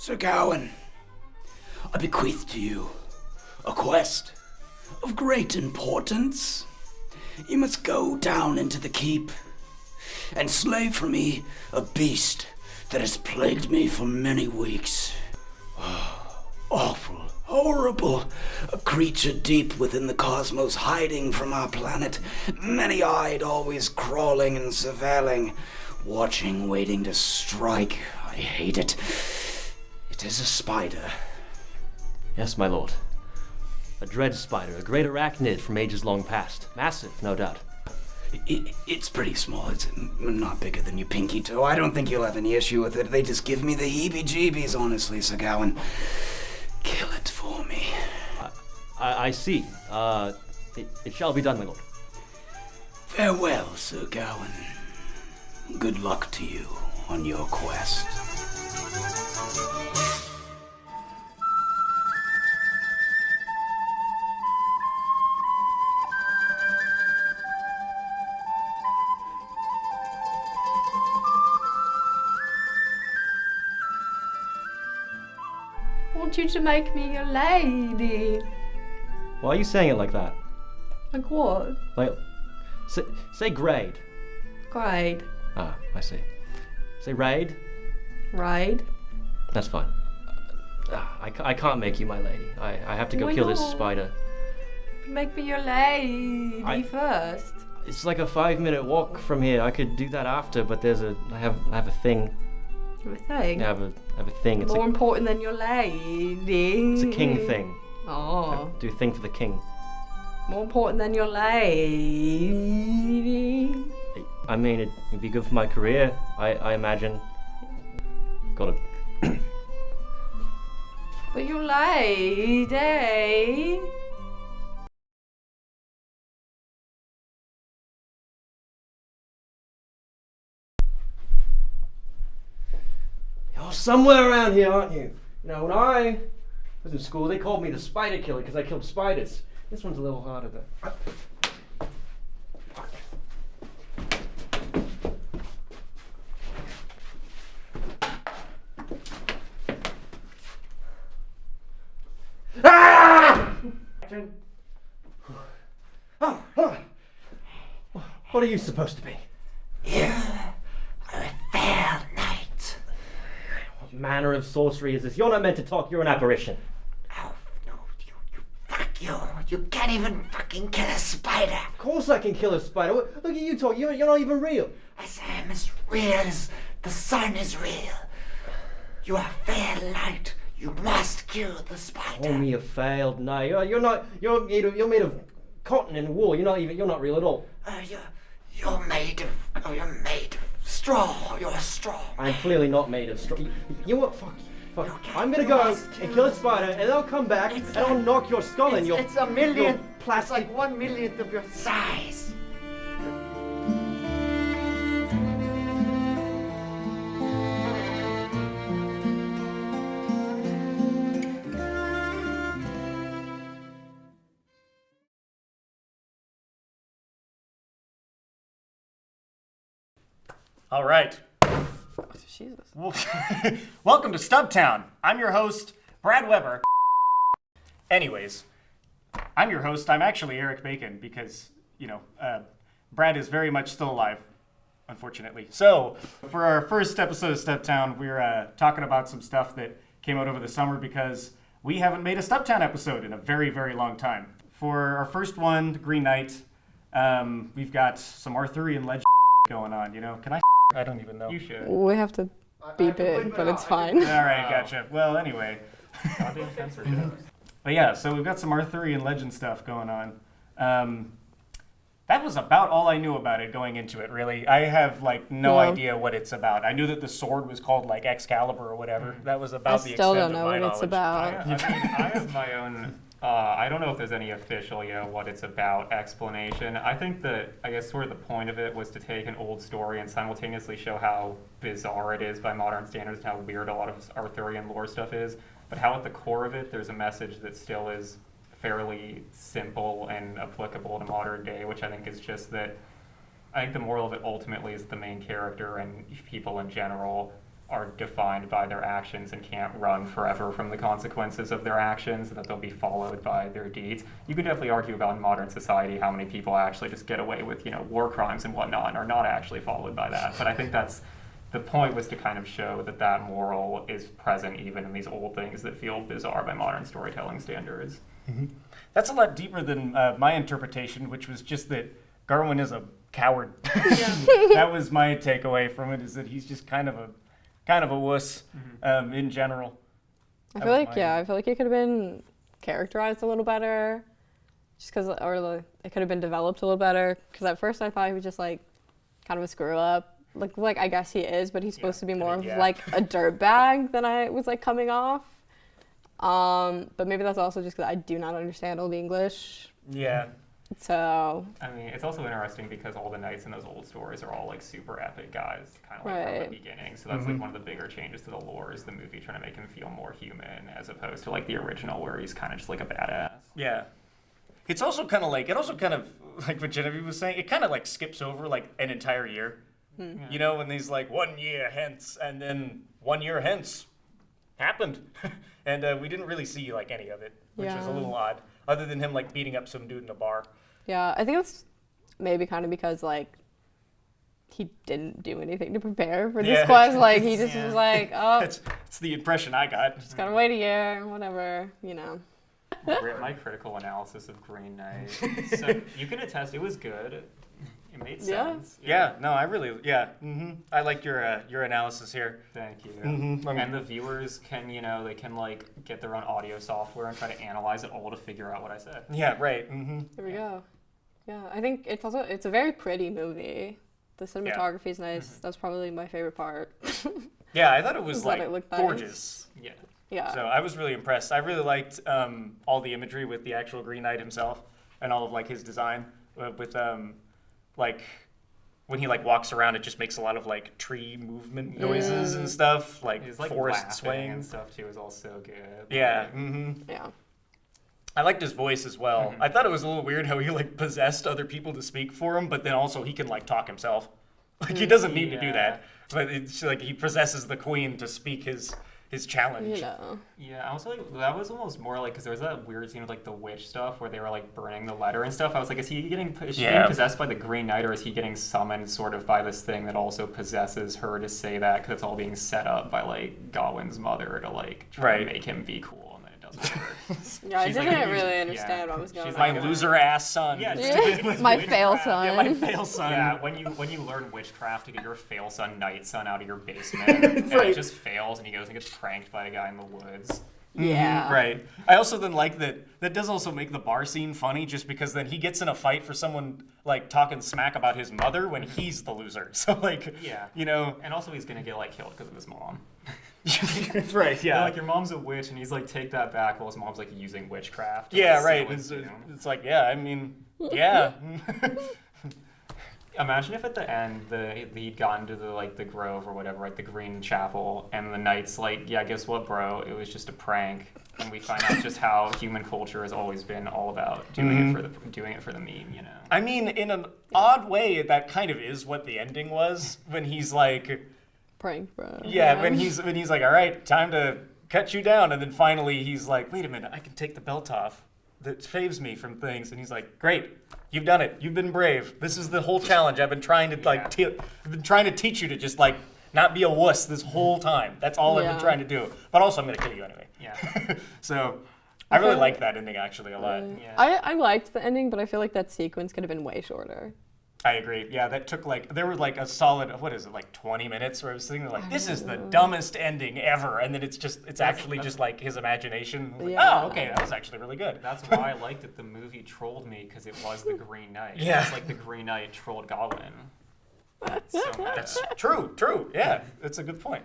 Sir Gawain, I bequeath to you a quest of great importance. You must go down into the keep and slay for me a beast that has plagued me for many weeks. Awful, horrible, a creature deep within the cosmos, hiding from our planet, many-eyed, always crawling and surveilling, watching, waiting to strike. I hate it. It is a spider. Yes, my lord. A dread spider, a great arachnid from ages long past. Massive, no doubt. It's pretty small. It's not bigger than your pinky toe. I don't think you'll have any issue with it. They just give me the heebie-jeebies, honestly, Sir Gawain. Kill it for me. I see. It shall be done, my lord. Farewell, Sir Gawain. Good luck to you on your quest. I want you to make me your lady. Why are you saying it like that? Like what? Like, say grade. Grade. Ah, I see. Say raid. Raid. That's fine. I can't make you my lady. I have to go Why kill this not? spider. Make me your lady first. It's like a 5-minute walk from here. I could do that after, but I have a thing. You have a thing? I have a thing. More important than your lady. It's a king thing. Oh. I do a thing for the king. More important than your lady. I mean, it'd be good for my career, I imagine. Gotta... But your lady. You're somewhere around here, aren't you? You know, when I was in school, they called me the spider killer because I killed spiders. This one's a little harder though. Ah! What are you supposed to be? You are a fair knight. What manner of sorcery is this? You're not meant to talk, you're an apparition. Oh, no, fuck you. You can't even fucking kill a spider. Of course I can kill a spider. Look at you talk, you're not even real. I am as real as the sun is real. You are fair light. You must kill the spider. Call me a failed knight. You're made of cotton and wool. You're not real at all. You're made of straw. You're a straw. I'm clearly not made of straw. You know what? Fuck. I'm gonna you go must and kill a spider, and then I'll come back and I'll knock your skull in. It's a million. Your plastic. It's like 1/1,000,000th of your size. All right. Jesus. Welcome to Stubtown. I'm your host, Brad Weber. Anyways, I'm your host. I'm actually Eric Bacon because, Brad is very much still alive, unfortunately. So, for our first episode of Stubtown, we're talking about some stuff that came out over the summer because we haven't made a Stubtown episode in a very, very long time. For our first one, Green Knight, we've got some Arthurian legend going on, Can I don't even know. You should. We have to beep it, but it's fine. All right, gotcha. Well, anyway. Goddamn censorship. But yeah, so we've got some Arthurian legend stuff going on. That was about all I knew about it going into it, really. I have, no idea what it's about. I knew that the sword was called, Excalibur or whatever. That was about the still extent don't of know my what it's knowledge. about. I mean, I have my own. I don't know if there's any official, what it's about explanation. I think that, sort of the point of it was to take an old story and simultaneously show how bizarre it is by modern standards and how weird a lot of Arthurian lore stuff is, but how at the core of it, there's a message that still is fairly simple and applicable to modern day, which I think is just that I think the moral of it ultimately is the main character and people in general are defined by their actions and can't run forever from the consequences of their actions, and that they'll be followed by their deeds. You could definitely argue about in modern society how many people actually just get away with, war crimes and whatnot and are not actually followed by that. But I think that's the point, was to kind of show that that moral is present even in these old things that feel bizarre by modern storytelling standards. Mm-hmm. That's a lot deeper than my interpretation, which was just that Garwin is a coward. That was my takeaway from it, is that he's just kind of a wuss in general. I feel like it could have been characterized a little better, just because, it could have been developed a little better. Because at first I thought he was just like kind of a screw up. Like I guess he is, but he's supposed to be more of like a dirtbag than I was like coming off. But maybe that's also just because I do not understand Old English. Yeah. So. I mean, it's also interesting because all the knights in those old stories are all like super epic guys, kind of like from the beginning. So that's like one of the bigger changes to the lore, is the movie trying to make him feel more human, as opposed to like the original where he's kind of just like a badass. Yeah. It's also kind of like what Genevieve was saying, it kind of like skips over like an entire year. When he's like 1 year hence, and then 1 year hence happened. And we didn't really see like any of it, which was a little odd, other than him like beating up some dude in a bar. Yeah, I think it's maybe kind of because like he didn't do anything to prepare for this quest. Like he just was like, oh, it's the impression I got. Just gotta wait a year, whatever, My critical analysis of Green Knight. So you can attest it was good. It made sense. Yeah. No, I really. Yeah. I like your analysis here. Thank you. And the viewers can, they can like get their own audio software and try to analyze it all to figure out what I said. Yeah. Right. There we go. Yeah, I think it's a very pretty movie. The cinematography is nice. That's probably my favorite part. Yeah, I thought it was like it gorgeous. Nice. Yeah. So I was really impressed. I really liked all the imagery with the actual Green Knight himself and all of like his design with like when he like walks around, it just makes a lot of like tree movement noises and stuff, like his like forest swaying and stuff too is all so good. Yeah. Yeah. I liked his voice as well. I thought it was a little weird how he like possessed other people to speak for him, but then also he can like talk himself. Like he doesn't need to do that, but it's like he possesses the queen to speak his challenge. Yeah, I was like, that was almost more like, because there was that weird scene with like the witch stuff where they were like burning the letter and stuff. I was like, is she getting possessed by the Green Knight, or is he getting summoned sort of by this thing that also possesses her to say that, because it's all being set up by like Gawain's mother to like try to make him be cool. Yeah, I didn't really understand what was going on. My loser ass son. My fail son. Yeah, my fail son. Yeah, when you learn witchcraft to get your fail son, knight son, out of your basement, and it just fails, and he goes and gets pranked by a guy in the woods. Yeah. Right. I also then like that does also make the bar scene funny, just because then he gets in a fight for someone like talking smack about his mother when he's the loser. So like, and also he's gonna get like killed because of his mom. That's right. Yeah. They're like, your mom's a witch, and he's like, take that back. While his mom's like using witchcraft. Yeah. Right. It's like, I mean, yeah. Imagine if at the end he'd gotten to the grove or whatever, right, the Green Chapel, and the knight's like, yeah, guess what, bro? It was just a prank, and we find out just how human culture has always been all about doing it for the meme, I mean, in an odd way, that kind of is what the ending was when he's like, prank, bro. Yeah, when he's like, all right, time to cut you down, and then finally he's like, wait a minute, I can take the belt off that saves me from things, and he's like, great. You've done it. You've been brave. This is the whole challenge. I've been trying to I've been trying to teach you to just like not be a wuss this whole time. That's all I've been trying to do. But also, I'm gonna kill you anyway. Yeah. So, I really like that ending actually a lot. Yeah. I liked the ending, but I feel like that sequence could have been way shorter. I agree. Yeah, that took there were like a solid, 20 minutes where I was sitting there like, this is the dumbest ending ever, and then it's actually just like his imagination. Like, oh, okay, that was actually really good. That's why I liked that the movie trolled me, because it was the Green Knight. Yeah. It's like the Green Knight trolled Gawain. That's true. Yeah, that's a good point.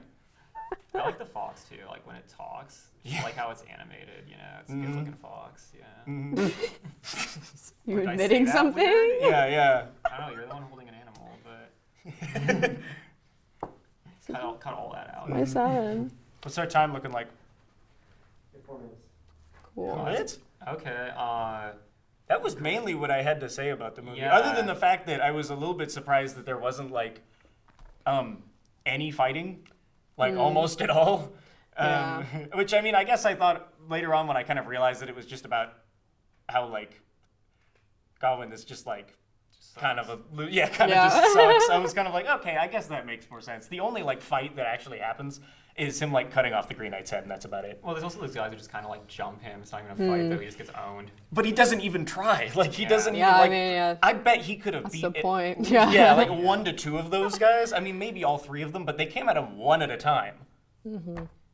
I like the fox too, like when it talks. I like how it's animated, It's a good looking fox, You admitting something? Yeah. I don't know, you're the one holding an animal, but cut all that out. My son. What's our time looking like? 4 minutes. Cool. Minutes? Okay, that was mainly what I had to say about the movie. Yeah. Other than the fact that I was a little bit surprised that there wasn't any fighting. like almost at all. Yeah. Which I mean, I guess I thought later on when I kind of realized that it was just about how like Gawain is just like kind of just sucks. I was kind of like, okay, I guess that makes more sense. The only like fight that actually happens is him like cutting off the Green Knight's head, and that's about it. Well, there's also those guys who just kind of like jump him. It's not even a fight though. He just gets owned. But he doesn't even try. Like he doesn't Yeah, even like. I mean, yeah. I bet he could have That's beat the point. Yeah, Yeah. like 1 to 2 of those guys. I mean, maybe all 3 of them, but they came at him one at a time.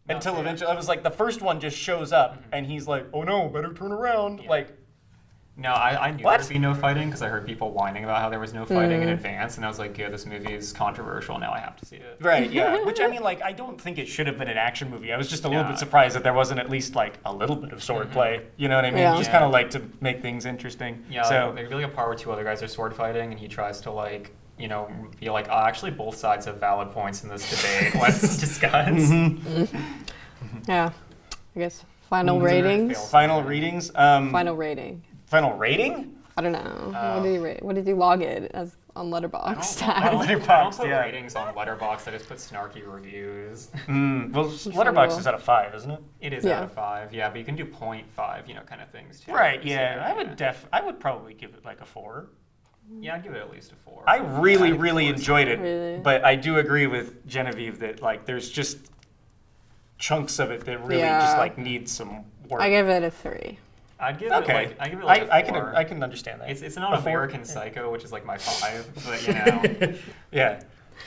Until eventually, I was like, the first one just shows up, and he's like, "Oh no, better turn around!" Yeah. Like, No, I knew there'd be no fighting because I heard people whining about how there was no fighting in advance, and I was like, yeah, this movie is controversial. Now I have to see it. right, yeah. Which I mean, like, I don't think it should have been an action movie. I was just a little Yeah. bit surprised that there wasn't at least like a little bit of sword play. You know what I mean? Yeah. Just kind of like to make things interesting. Yeah, So they really a part where 2 other guys are sword fighting, and he tries to like, be like, oh, actually, both sides have valid points in this debate. Let's discuss. Yeah. I guess final ratings. final readings. Final rating. Final rating? I don't know. What did you rate? What did you log it as on Letterboxd? I don't Letterboxd, put yeah. ratings on Letterboxd. I just put snarky reviews. Well, Letterboxd is out of 5, isn't it? It is out of 5, yeah, but you can do 0.5, kind of things too. Right. So, Yeah. I would probably give it like a 4. Yeah, I'd give it at least a 4. I really enjoyed it, Really? but I do agree with Genevieve that like there's just chunks of it that really just Yeah. like need some work. I give it a 3. I'd give okay. it like a 4. I can understand that. It's not A 4? American Psycho, which is like my 5, but Yeah.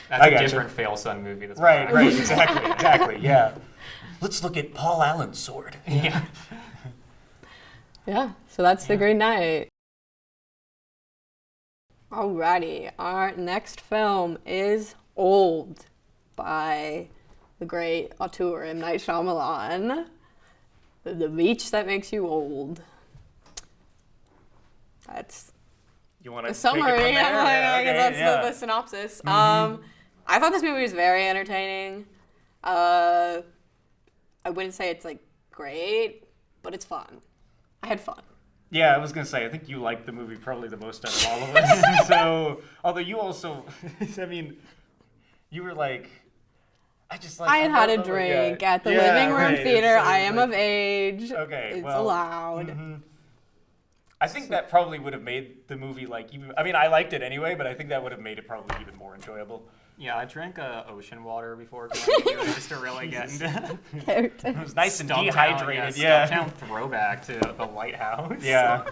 that's I a gotcha. different fail son movie. That's Right. why. Exactly. Yeah. Let's look at Paul Allen's sword. Yeah. Yeah. So that's The Green Knight. Alrighty. Our next film is Old by the great auteur M. Night Shyamalan. The Beach That Makes You Old. That's You want the summary. I guess that's the synopsis. I thought this movie was very entertaining. I wouldn't say it's like great, but it's fun. I had fun. Yeah, I was gonna say I think you liked the movie probably the most out of all of us. So, although you also, I mean, you were like. I had had a drink at the living room theater. So I am like, of age. Okay, It's well, allowed. I think that probably would have made the movie like even. I mean, I liked it anyway, but I think that would have made it probably even more enjoyable. Yeah, I drank ocean water before going to it just to really get into It was nice and Stubtown, dehydrated. Yeah. Stubtown throwback to the lighthouse. Yeah.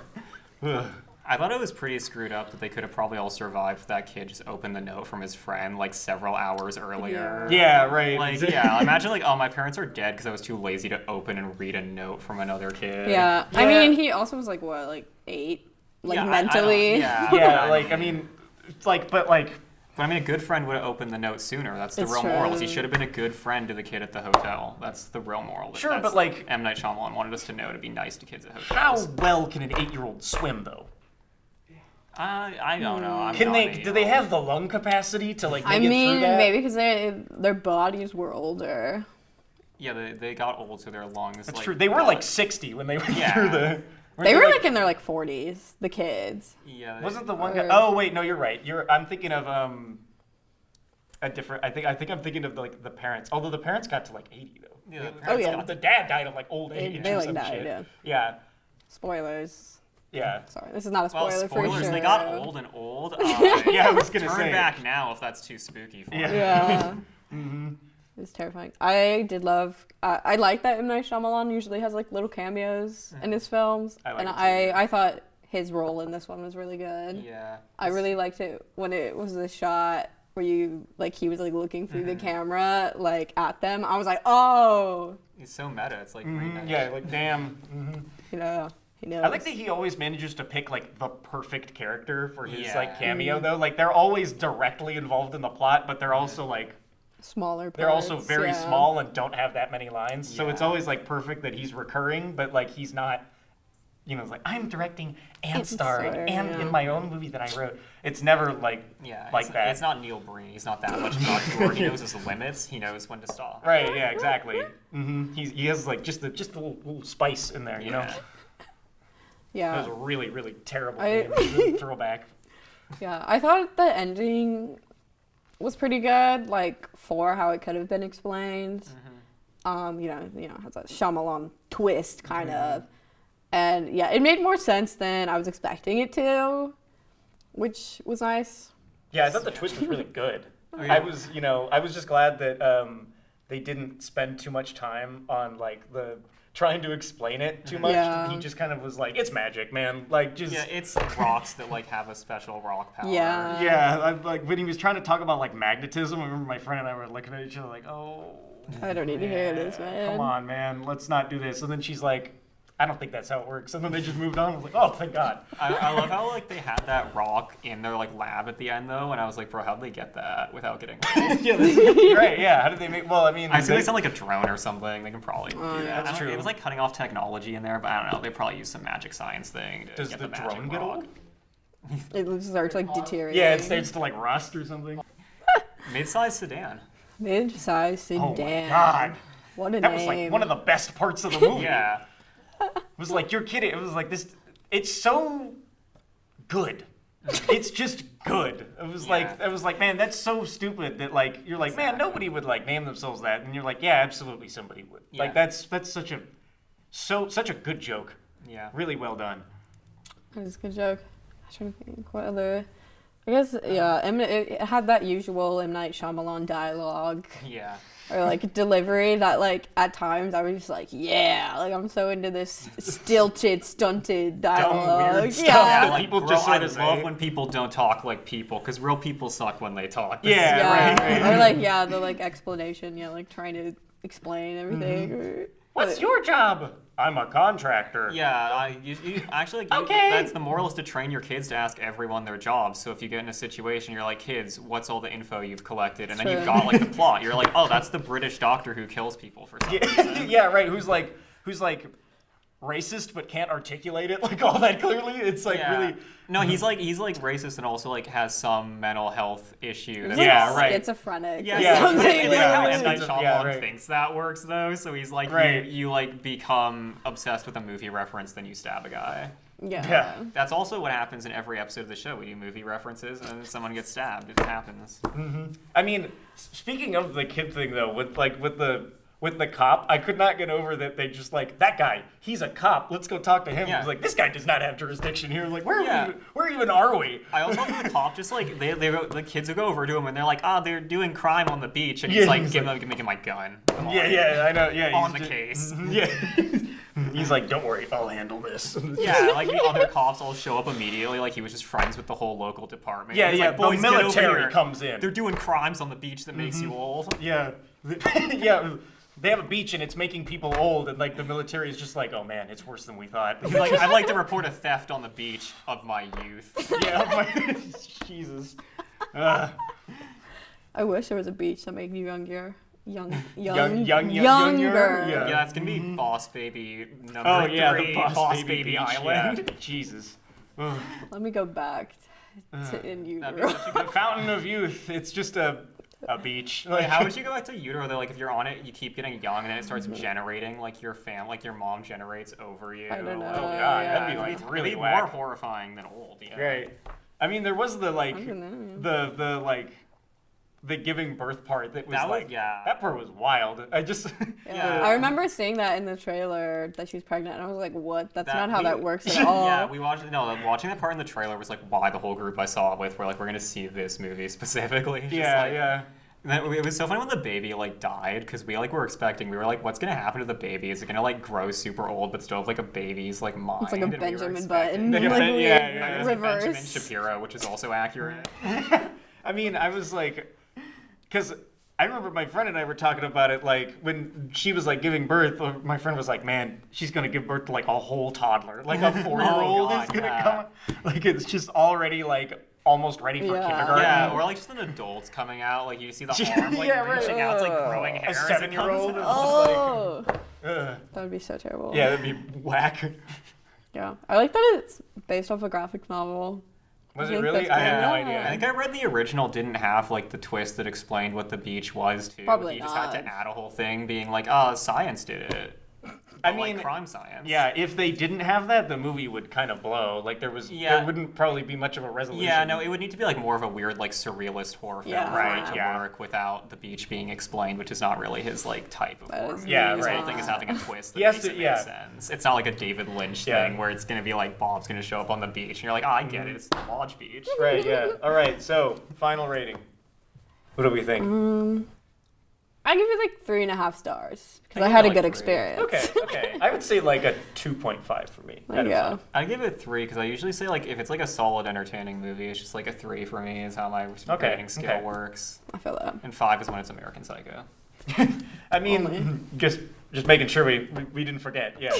Ugh. I thought it was pretty screwed up that they could have probably all survived if that kid just opened the note from his friend like several hours earlier. Yeah, right. Like, yeah, imagine like, oh, my parents are dead because I was too lazy to open and read a note from another kid. Yeah. I mean, he also was like, what, like 8? Like Yeah, mentally? Yeah, like, I mean, it's like, but like, But I mean, a good friend would have opened the note sooner. That's the It's real true. moral. He should have been a good friend to the kid at the hotel. That's the real moral. Sure, That's but, like- M. Night Shyamalan wanted us to know to be nice to kids at how hotels. well can an 8-year-old swim though? I don't know. I'm Can not they? an Do they 8-year-old. have the lung capacity to like make I it through mean, that? maybe because their bodies were older. Yeah, they got old, so their lungs. That's like, true. They were got- like 60 when they went Yeah. through the. They were like in their like 40s, the kids. Yeah. Wasn't the one guy? Or- Oh wait, no, you're right. I'm thinking of a different. I think I'm thinking of like the parents. Although the parents got to like 80 though. Yeah, the The parents parents yeah. got- The dad died of like old age They or like some died, shit. yeah. Yeah. Spoilers. Yeah. Sorry, this is not a Well, spoiler for spoilers. sure. They got old and old. Yeah, I was gonna Turn say. back now if that's too spooky for you. Yeah. It was terrifying. I did love. I like that M. Night Shyamalan usually has like little cameos in his films, I like and it too, I thought his role in this one was really good. Yeah. I really liked it when it was the shot where you like he was like looking through the camera like at them. I was like, oh, He's so meta. It's like Green Knight. Yeah, like damn. you know, he knows. I like that he always manages to pick like the perfect character for his Yeah. like cameo though. Like they're always directly involved in the plot, but they're also like smaller. they're also parts, very yeah. small and don't have that many lines. So it's Yeah. always like perfect that he's recurring, but like he's not. You know, it's like I'm directing and starring Star, and yeah. in my own movie that I wrote. It's never like Yeah, like it's, that. It's not Neil Breen. He's not that much of an auteur. He knows his limits. He knows when to stop. Right? Yeah, exactly. He has like just a little spice in there. You know, Yeah. Yeah. that was a really terrible I- throwback. Yeah, I thought the ending was pretty good, like for how it could have been explained. You know, has a Shyamalan twist kind of, and yeah, it made more sense than I was expecting it to, which was nice. Yeah, I thought the twist was really good. I was just glad that they didn't spend too much time on like the trying to explain it too much. Yeah. He just kind of was like, "It's magic, man." Like just it's rocks that like have a special rock power. Yeah, like when he was trying to talk about like magnetism, I remember my friend and I were looking at each other like, "Oh, I don't need to hear this, man. come on, man, let's not do this." And then she's like, "I don't think that's how it works." And then they just moved on. I was like, "Oh, thank God." I love how like they had that rock in their like lab at the end though, and I was like, bro, how'd they get that without getting? Yeah, this is great. Yeah, how did they make? Well, I mean, I assume they sound like a drone or something. They can probably do that. yeah. That's true. It was like cutting off technology in there, but I don't know. They probably used some magic science thing to Does get the the magic drone get rock. old? It starts like deteriorating. Yeah, it starts to like rust or something. Mid-sized sedan. Mid-sized sedan. Oh my God, What a that name. was like one of the best parts of the movie. Yeah. It was like, you're kidding. It was like this. It's so good. It's just good. It was like, man, that's so stupid that like you're like, man, nobody would like name themselves that, and you're like, yeah, absolutely, somebody would. Yeah. Like that's such a good joke. Yeah. Really well done. That was a good joke. I'm trying to think what other. I guess yeah. It had that usual M. Night Shyamalan dialogue Yeah. or like delivery that like at times I was just like, yeah, like I'm so into this stilted, stunted dialogue. weird stuff. Yeah. Like, people just I sort of love say- when people don't talk like people, because real people suck when they talk. This Yeah, is- right. Or like the like explanation, like trying to explain everything. Or, What's your job? I'm a contractor. Yeah, you actually, like, Okay. that's the moral is to train your kids to ask everyone their jobs. So if you get in a situation, you're like, kids, what's all the info you've collected? And then you've True. got like the plot. You're like, oh, that's the British doctor who kills people for some reason. Yeah, right. Who's like racist but can't articulate it like all that clearly. It's like Yeah. really. No, he's like racist and also like has some mental health issue. He's, That's Yeah, like, right. schizophrenic. Yeah, or Yeah. something. It's like how Yeah. M. Night Yeah, Shyamalan right. thinks that works though. So he's like, Right. you like become obsessed with a movie reference, then you stab a guy. Yeah. That's also what happens in every episode of the show. We do movie references and then someone gets stabbed. It happens. I mean, speaking of the kid thing though, with the cop, I could not get over that they just like, that guy, he's a cop, let's go talk to him. Yeah. He's like, this guy does not have jurisdiction here. Like, where Yeah. even are we? I also love the cop just like the kids will go over to him and they're like, they're doing crime on the beach, and he's Yeah, like, he's give me my gun. Come on. Yeah, I know. Yeah, On he's the just- case. Yeah. He's like, don't worry, I'll handle this. Yeah, like the other cops all show up immediately, like he was just friends with the whole local department. Yeah, It's yeah, like, the boys, get over military here. comes in. They're doing crimes on the beach that makes you old. Yeah, yeah. They have a beach and it's making people old, and like the military is just like, oh man, it's worse than we thought. He's like, I'd like to report a theft on the beach of my youth. Yeah, Jesus. I wish there was a beach that made you younger. Younger. Younger. Yeah. Yeah, that's gonna be Boss Baby number Oh yeah, three, the Boss Baby Beach, Island. Yeah. Jesus. Let me go back to in That'd be utero. such a The good fountain of youth. It's just a beach. Like, how would you go back to utero though? Like, if you're on it, you keep getting young, and then it starts generating like your your mom generates over you. I don't know. Oh god, that'd be Yeah. like really It'd be whack. more horrifying than old. Yeah. Right. I mean, there was the like I don't know. the like the giving birth part that was That was- like yeah. that part was wild. I just Yeah. I remember seeing that in the trailer that she was pregnant, and I was like, "What? That's not how we- that works at all." Yeah, we watched. No, watching that part in the trailer was like why the whole group I saw it with were like, we're gonna see this movie specifically. Just yeah, like, yeah. And then it was so funny when the baby like died because we like were expecting. We were like, what's gonna happen to the baby? Is it gonna like grow super old but still have like a baby's like mind? It's like a And we were Benjamin expecting- Button, Like a like Ben- weird yeah, yeah. It was like Benjamin reverse. Shapiro, which is also accurate. I mean, I was like, because I remember my friend and I were talking about it, like, when she was, like, giving birth, my friend was like, man, she's going to give birth to, like, a whole toddler. Like, a 4-year-old is God, going to yeah. come. Like, it's just already, like, almost ready for Yeah. kindergarten. Yeah, or like just an adult's coming out, like you see the arm like Yeah, right. reaching out, it's like growing hair. A as it 7-year-old comes is out. just like, Oh, that would be so terrible. yeah, that'd be whack. Yeah. I like that it's based off a graphic novel. Was I it think really? that's I had good. no Yeah. idea. I think I read the original didn't have like the twist that explained what the beach was too. Probably He just had not. to add a whole thing being like, science did it. but mean, like crime science. Yeah, if they didn't have that, the movie would kind of blow. Like there wouldn't probably be much of a resolution. Yeah, no, it would need to be like more of a weird like surrealist horror film for Right, it to yeah. work without the beach being explained, which is not really his like type of horror movie. Yeah, His right. whole thing is having a twist that He has makes to- it yeah. make sense. It's not like a David Lynch thing where it's gonna be like Bob's gonna show up on the beach and you're like, oh, I get it, it's the Lodge Beach. Right, yeah. All right, so final rating. What do we think? I give it like 3.5 stars because I I give had it, a like, good 3. experience. Okay. I would say like a 2.5 for me. There you go. I give it 3 because I usually say like if it's like a solid, entertaining movie, it's just like a 3 for me is how my rating scale works. I feel that. And 5 is when it's American Psycho. I mean, just making sure we didn't forget. Yeah.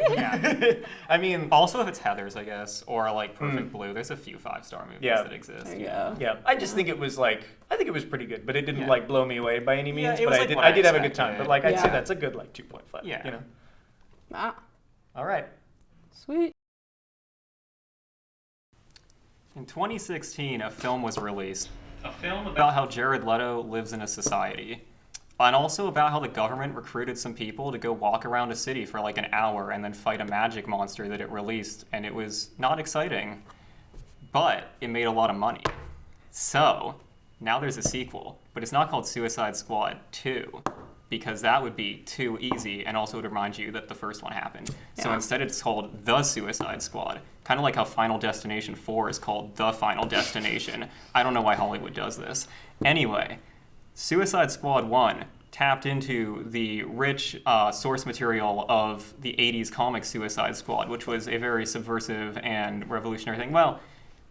Yeah. I mean, Also, if it's Heathers, I guess, or like Perfect Blue, there's a few 5-star movies that exist. There you go. yeah. I just think it was like I think it was pretty good, but it didn't like blow me away by any means. it But was, I like, did what I I did have a good time. expected. But like I'd say Yeah. that's a good like 2.5. Yeah. You know. Ah, All right. sweet. In 2016, a film was released. A film about how Jared Leto lives in a society. And also about how the government recruited some people to go walk around a city for like an hour and then fight a magic monster that it released. And it was not exciting, but it made a lot of money. So, now there's a sequel, but it's not called Suicide Squad 2, because that would be too easy and also would remind you that the first one happened. So instead it's called The Suicide Squad, kind of like how Final Destination 4 is called The Final Destination. I don't know why Hollywood does this. Anyway, Suicide Squad 1 tapped into the rich source material of the 80s comic Suicide Squad, which was a very subversive and revolutionary thing. Well,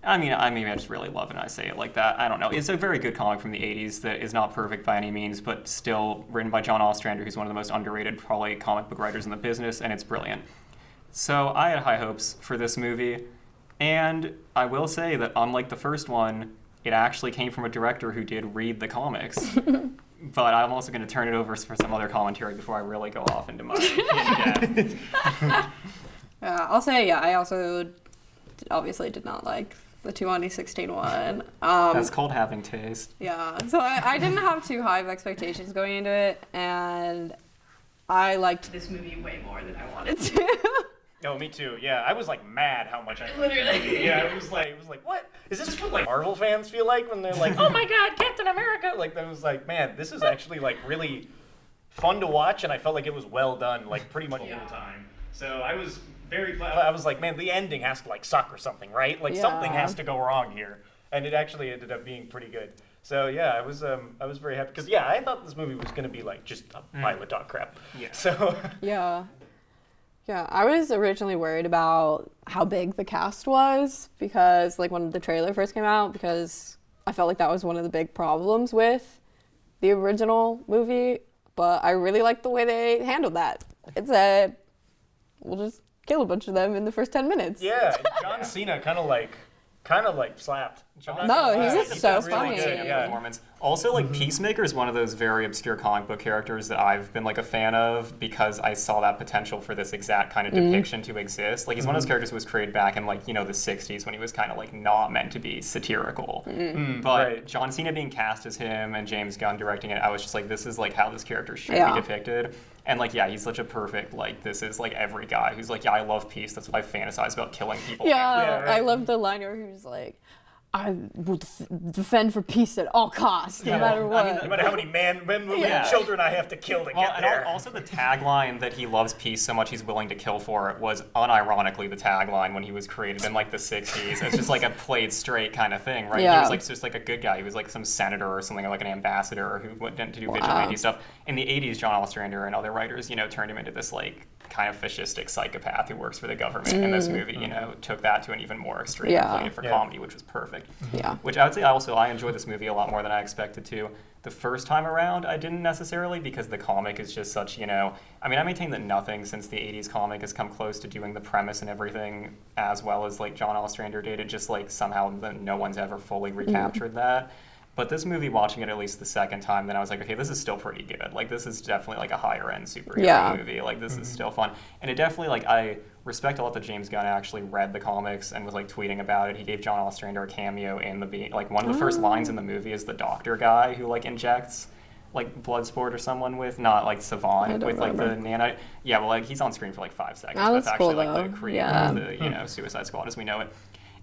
I mean, maybe I just really love it and I say it like that. I don't know. It's a very good comic from the 80s that is not perfect by any means, but still written by John Ostrander, who's one of the most underrated, probably, comic book writers in the business, and it's brilliant. So I had high hopes for this movie, and I will say that unlike the first one, it actually came from a director who did read the comics. But I'm also going to turn it over for some other commentary before I really go off into my in-depth. I'll say, I also obviously did not like the 2016 one. That's called having taste. Yeah, so I didn't have too high of expectations going into it, and I liked this movie way more than I wanted to. Oh, me too. Yeah, I was like mad how much I literally. Yeah, it was like what? Is this what like Marvel fans feel like when they're like, oh my God, Captain America? Like that was like, man, this is actually like really fun to watch, and I felt like it was well done, like pretty much the whole time. So I was I was like, man, the ending has to like suck or something, right? Like something has to go wrong here, and it actually ended up being pretty good. So yeah, I was very happy because I thought this movie was gonna be like just a pile of dog crap. Yeah. So Yeah, I was originally worried about how big the cast was because, like, when the trailer first came out, because I felt like that was one of the big problems with the original movie, but I really liked the way they handled that. It said, we'll just kill a bunch of them in the first 10 minutes. yeah, John Cena kind of like slapped. No, he was He's so really funny. good, yeah. Performance. Also, like, Peacemaker is one of those very obscure comic book characters that I've been like a fan of because I saw that potential for this exact kind of depiction to exist. Like, he's one of those characters who was created back in like, the 60s when he was kind of like not meant to be satirical. But John Cena being cast as him and James Gunn directing it, I was just like, this is like how this character should be depicted. And like, he's such a perfect, like, this is like every guy who's like, I love peace. That's why I fantasize about killing people. Yeah, I love the line where he was like, I will defend for peace at all costs, no matter what. No matter how many men, women, and children I have to kill to get And there. also the tagline that he loves peace so much he's willing to kill for it was unironically the tagline when he was created in like the 60s. It's just like a played straight kind of thing, right? Yeah. He was like just like a good guy. He was like some senator or something, or like an ambassador who went to do vigilante stuff. In the 80s, John Ostrander and other writers, turned him into this like kind of fascistic psychopath who works for the government. And this movie, took that to an even more extreme and played it for comedy, which was perfect. Yeah. Which I would say I enjoyed this movie a lot more than I expected to. The first time around, I didn't necessarily because the comic is just such, I maintain that nothing since the 80s comic has come close to doing the premise and everything as well as like John Ostrander did. It just like somehow no one's ever fully recaptured that. But this movie, watching it at least the second time, then I was like, okay, this is still pretty good. Like, this is definitely like a higher end superhero movie. Like, this is still fun. And it definitely, like, I respect a lot that James Gunn actually read the comics and was like tweeting about it. He gave John Ostrander a cameo in the like one of the first lines in the movie is the doctor guy who like injects like Bloodsport or someone with, not like Savant with like the nano. Yeah, well, like he's on screen for like 5 seconds. Oh, That's that's actually cool, like the though. creator Yeah. of the Suicide Squad as we know it.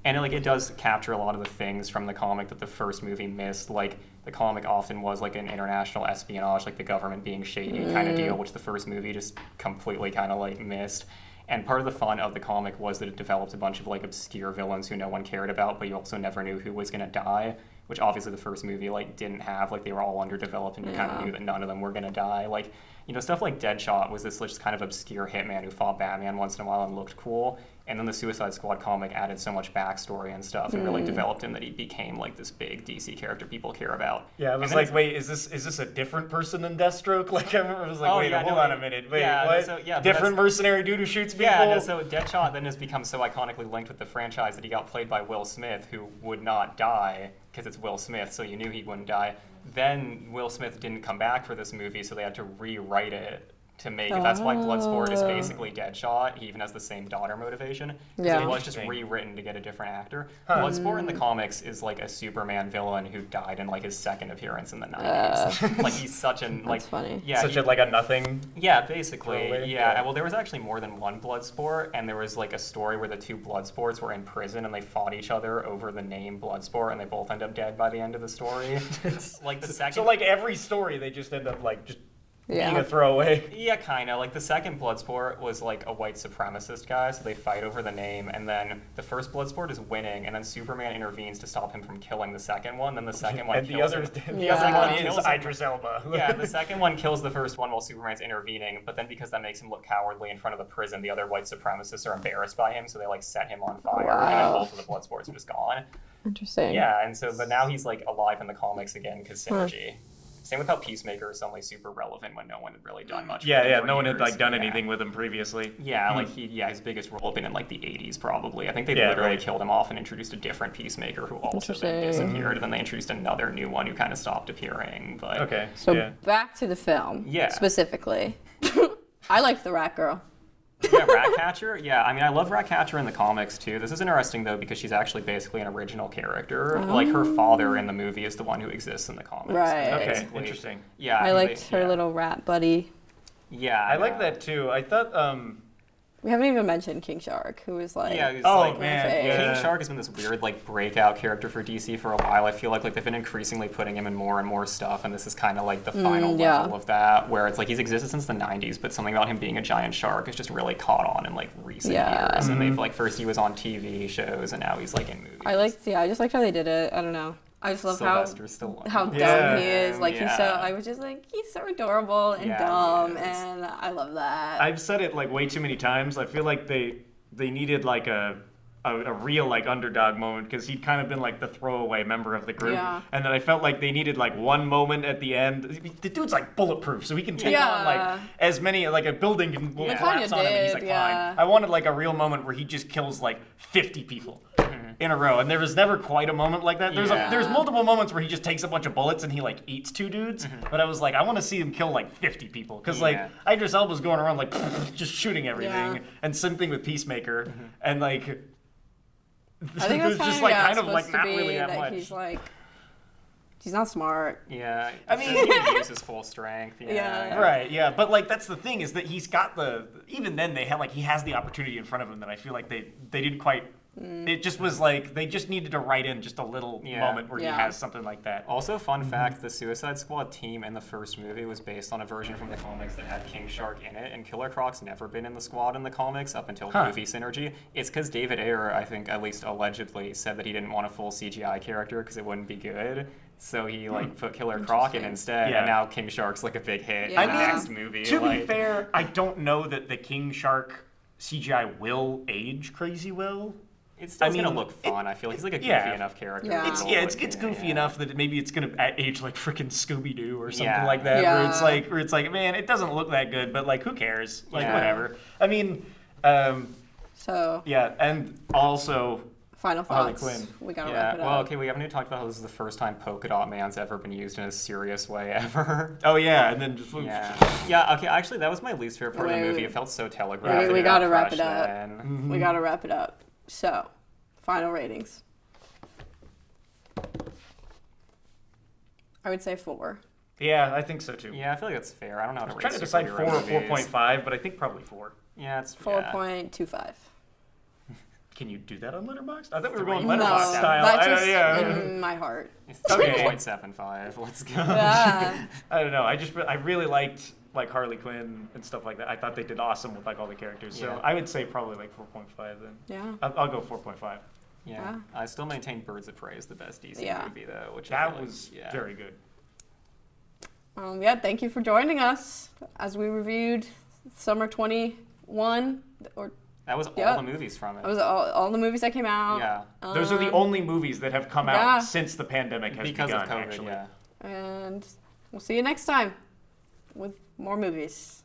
And like it does capture a lot of the things from the comic that the first movie missed. Like the comic often was like an international espionage, like the government being shady kind of deal, which the first movie just completely kind of like missed. And part of the fun of the comic was that it developed a bunch of like obscure villains who no one cared about, but you also never knew who was gonna die, which obviously the first movie like didn't have. Like they were all underdeveloped, and you kind of knew that none of them were gonna die. Like, you know, stuff like Deadshot was this just kind of obscure hitman who fought Batman once in a while and looked cool. And then the Suicide Squad comic added so much backstory and stuff and really developed him that he became like this big DC character people care about. Yeah, I was like, wait, is this a different person than Deathstroke? Like, I remember I was like, Oh, wait, yeah, hold no, on it- a minute. Wait, yeah, what? so- yeah, but different that's- mercenary dude who shoots people? Yeah, no, so Deadshot then has become so iconically linked with the franchise that he got played by Will Smith, who would not die because it's Will Smith, so you knew he wouldn't die. Then Will Smith didn't come back for this movie, so they had to rewrite it to make it. That's why Bloodsport is basically Deadshot. He even has the same daughter motivation. Yeah. It was just rewritten to get a different actor. Bloodsport in the comics is like a Superman villain who died in like his second appearance in the 90s. Like he's such an like That's funny. Yeah, Such a nothing. yeah, basically. Throwaway? Yeah. Yeah. Well, there was actually more than one Bloodsport, and there was like a story where the two Bloodsports were in prison and they fought each other over the name Bloodsport, and they both end up dead by the end of the story. Like the second. So like every story, they just end up like just being Yeah. a throwaway. Yeah, kind of. Like the second Bloodsport was like a white supremacist guy, so they fight over the name, and then the first Bloodsport is winning, and then Superman intervenes to stop him from killing the second one. Then the second one And the kills other, him. the Yeah. other one Kills is him. Idris Elba. Yeah, the second one kills the first one while Superman's intervening, but then because that makes him look cowardly in front of the prison, the other white supremacists are embarrassed by him, so they like set him on fire, and then Wow. both of the Bloodsports are just gone. Interesting. Yeah, and so, but now he's like alive in the comics again because synergy. Same with how Peacemaker is suddenly super relevant when no one had really done much. with him for no one had years. like done Yeah. anything with him previously. Yeah, like his biggest role had been in like the 80s probably. I think they Yeah, literally right. killed him off and introduced a different Peacemaker who also then Interesting. disappeared, and then they introduced another new one who kind of stopped appearing. But Okay. So yeah. back to the film. Yeah. Specifically. I liked the Rat Girl. yeah, Ratcatcher. Yeah, I mean, I love Ratcatcher in the comics too. This is interesting though because she's actually basically an original character. Like her father in the movie is the one who exists in the comics. Right. And Okay, basically- interesting. Yeah, I liked her yeah. little rat buddy. Yeah, I like that too. I thought We haven't even mentioned King Shark, who was like, Yeah, he's oh like, man, King yeah. King Shark has been this weird like breakout character for DC for a while. I feel like they've been increasingly putting him in more and more stuff, and this is kind of like the final yeah. level of that, where it's like he's existed since the 90s, but something about him being a giant shark has just really caught on in like recent Yeah. years. And they've like first he was on TV shows, and now he's like in movies. I just liked how they did it. I don't know. I just love Sylvester Stallone. how dumb Yeah. he is. Like he's so. Yeah. I was just like, he's so adorable and Yeah, he dumb, is. and I love that. I've said it like way too many times. I feel like they needed like a real like underdog moment because he'd kind of been like the throwaway member of the group, Yeah. and then I felt like they needed like one moment at the end. The dude's like bulletproof, so he can take Yeah. on like as many like a building can will They collapse kinda on him, and he's did, like yeah. fine. I wanted like a real moment where he just kills like 50 people. In a row, and there was never quite a moment like that. Yeah. There's multiple moments where he just takes a bunch of bullets and he like eats two dudes, but I was like, I want to see him kill like 50 people because like Yeah. Idris Elba's going around like just shooting everything, Yeah. and same thing with Peacemaker, and like I think that's there's just kind of, like yeah, kind of like supposed not to be really that that much. he's like, he's not smart. Yeah, I mean- he didn't use his full strength. Yeah. Right, yeah, but like that's the thing is that he's got the even then they had like he has the opportunity in front of him that I feel like they didn't quite. It just was like they just needed to write in just a little Yeah. moment where Yeah. he has something like that. Also, fun fact, the Suicide Squad team in the first movie was based on a version from the comics that had King Shark in it, and Killer Croc's never been in the squad in the comics up until movie Synergy. It's because David Ayer, I think, at least allegedly, said that he didn't want a full CGI character because it wouldn't be good. So he like put Killer Croc in instead, Yeah. and now King Shark's like a big hit Yeah. in the I mean, next movie. To like, be fair, I don't know that the King Shark CGI will age crazy well. it's still I mean, gonna look fun. I feel like he's like a goofy yeah. enough character. Yeah. It's goofy enough that maybe it's gonna age like freaking Scooby Doo or something Yeah. like that. Yeah. Where it's like, man, it doesn't look that good, but like, who cares? Like, Yeah. whatever. I mean, So yeah, and also, final Harley thoughts. Quinn. We gotta Yeah, wrap it well, up. okay, we haven't even talked about how this is the first time Polka Dot Man's ever been used in a serious way ever. oh yeah, and then just Yeah, okay, actually, that was my least favorite part of the Wait, movie. wait. It felt so telegraphed. We and gotta got wrap it crushed up. then. We gotta wrap it up. So, final ratings. I would say 4. Yeah, I think so too. Yeah, I feel like that's fair. I don't know how to I'm rate trying to decide 4 or superhero movies. 4.5, but I think probably 4. Yeah, it's 4.25. Can you do that on Letterboxd? I thought we were going No, Letterboxd style. that's just yeah. in my heart. It's Okay. 3.75. Let's go. Yeah. I don't know. I really liked like Harley Quinn and stuff like that. I thought they did awesome with like all the characters. So Yeah. I would say probably like 4.5 then. Yeah. I'll go 4.5. Yeah. I still maintain Birds of Prey is the best DC Yeah. movie though, which I That feel like- was yeah. very good. Yeah, thank you for joining us as we reviewed Summer 21, or That was all Yeah. the movies from it. that was all the movies that came out. Yeah. Those are the only movies that have come yeah. out since the pandemic has Because begun, of COVID, actually. yeah. And we'll see you next time with more movies.